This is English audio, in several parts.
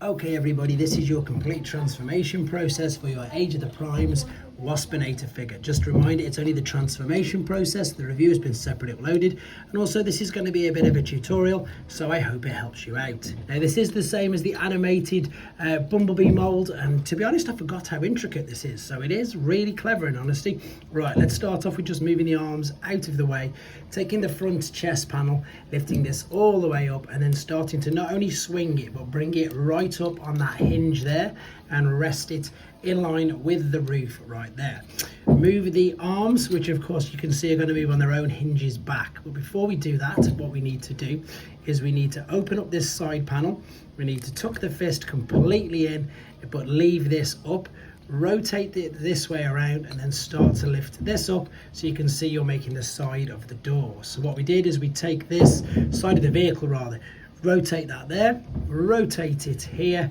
Okay everybody, this is your complete transformation process for your Age of the Primes Waspinator figure. Just a reminder, it's only the transformation process. The review has been separately uploaded, and also this is going to be a bit of a tutorial, so I hope it helps you out. Now this is the same as the animated Bumblebee mold, and to be honest I forgot how intricate this is, so it is really clever in honesty. Right, let's start off with just moving the arms out of the way, taking the front chest panel, lifting this all the way up, and then starting to not only swing it but bring it right up on that hinge there and rest it in line with the roof right there. Move the arms, which of course you can see are going to move on their own hinges back, but before we do that, what we need to do is we need to open up this side panel. We need to tuck the fist completely in but leave this up, rotate it this way around, and then start to lift this up so you can see you're making the side of the door. So what we did is we take this side of the vehicle rather, rotate that there, rotate it here,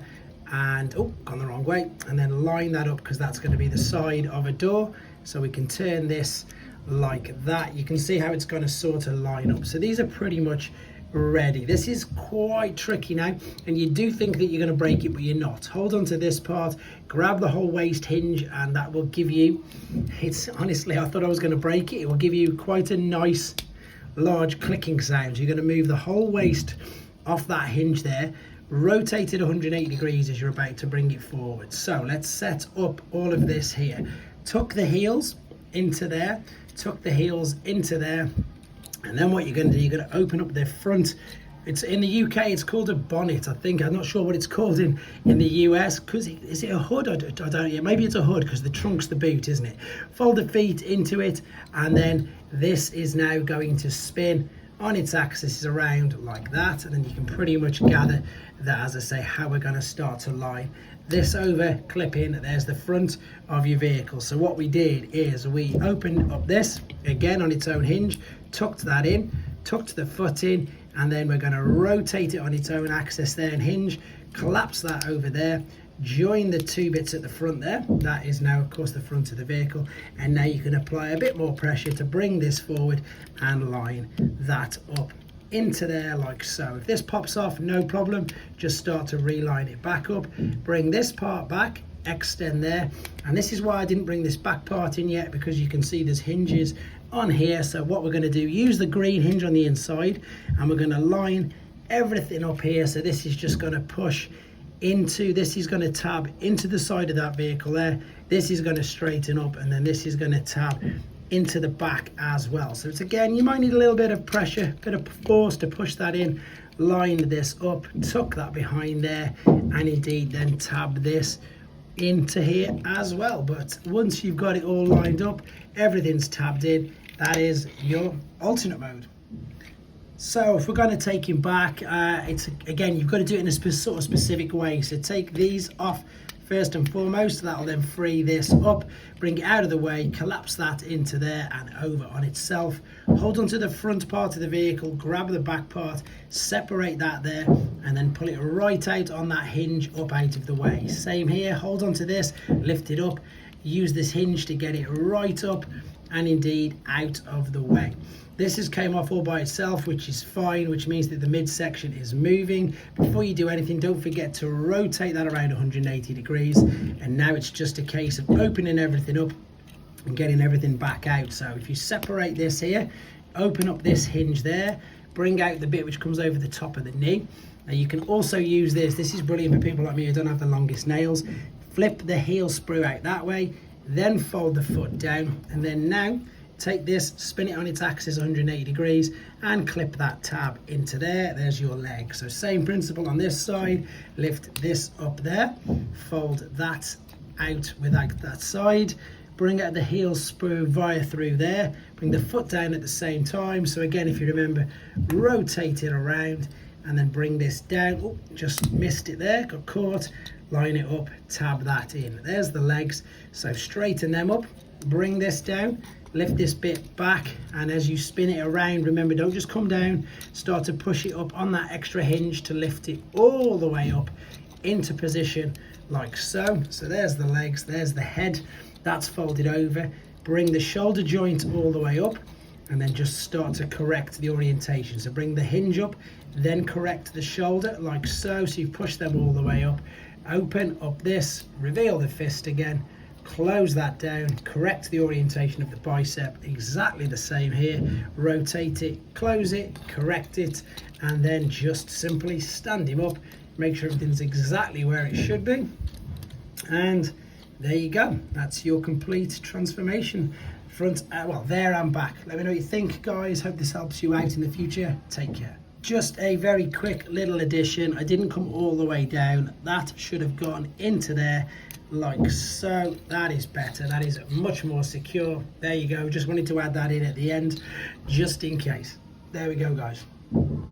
and gone the wrong way, and then line that up because that's going to be the side of a door. So we can turn this like that. You can see how it's going to sort of line up. So these are pretty much ready. This is quite tricky now, and you do think that you're going to break it, but you're not. Hold on to this part, grab the whole waist hinge, and that will give you, it's honestly, I thought I was going to break it. It will give you quite a nice large clicking sound. You're going to move the whole waist off that hinge there, rotate it 180 degrees as you're about to bring it forward. So let's set up all of this here. Tuck the heels into there, tuck the heels into there, and then what you're going to do, you're going to open up the front. It's in the UK, it's called a bonnet, I think. I'm not sure what it's called in the US. Because is it a hood? I don't. Yeah, maybe it's a hood because the trunk's the boot, isn't it? Fold the feet into it, and then this is now going to spin on its axis around like that, and then you can pretty much gather that, as I say, how we're going to start to line this over, clip in. There's the front of your vehicle. So what we did is we opened up this again on its own hinge, tucked that in, tucked the foot in, and then we're going to rotate it on its own axis there and hinge, collapse that over there, join the two bits at the front there. That is now of course the front of the vehicle, and now you can apply a bit more pressure to bring this forward and line that up into there like so. If this pops off, no problem, just start to reline it back up, bring this part back, extend there, and this is why I didn't bring this back part in yet, because you can see there's hinges on here. So what we're going to do, use the green hinge on the inside, and we're going to line everything up here. So this is just going to push into, this is going to tab into the side of that vehicle there, this is going to straighten up, and then this is going to tab into the back as well. So it's, again, you might need a little bit of pressure, bit of force to push that in. Line this up, tuck that behind there, and indeed then tab this into here as well. But once you've got it all lined up, everything's tabbed in, that is your alternate mode. So if we're going to take him back, it's, again, you've got to do it in a sort of specific way. So take these off first and foremost. That'll then free this up, bring it out of the way, collapse that into there and over on itself. Hold onto the front part of the vehicle, grab the back part, separate that there, and then pull it right out on that hinge up out of the way. Same here, hold onto this, lift it up, use this hinge to get it right up and indeed out of the way. This has came off all by itself, which is fine, which means that the midsection is moving. Before you do anything, don't forget to rotate that around 180 degrees. And now it's just a case of opening everything up and getting everything back out. So if you separate this here, open up this hinge there, bring out the bit which comes over the top of the knee. Now you can also use this. This is brilliant for people like me who don't have the longest nails. Flip the heel sprue out that way, then fold the foot down, and then now take this, spin it on its axis 180 degrees and clip that tab into there. There's your leg. So same principle on this side, lift this up there, fold that out without that side, bring out the heel sprue via through there, bring the foot down at the same time. So again, if you remember, rotate it around and then bring this down. Oh, just missed it there, got caught. Line it up, tab that in. There's the legs. So straighten them up, bring this down, lift this bit back, and as you spin it around, remember, don't just come down, start to push it up on that extra hinge to lift it all the way up into position like so. So there's the legs, there's the head, that's folded over. Bring the shoulder joint all the way up, and then just start to correct the orientation. So bring the hinge up, then correct the shoulder like so. So you push them all the way up, open up this, reveal the fist again, close that down, correct the orientation of the bicep, exactly the same here, rotate it, close it, correct it, and then just simply stand him up, make sure everything's exactly where it should be, and there you go. That's your complete transformation. Front, well, there and back. Let me know what you think, guys. Hope this helps you out in the future. Take care. Just a very quick little addition. I didn't come all the way down. That should have gone into there like so. That is better. That is much more secure. There you go. Just wanted to add that in at the end, just in case. There we go, guys.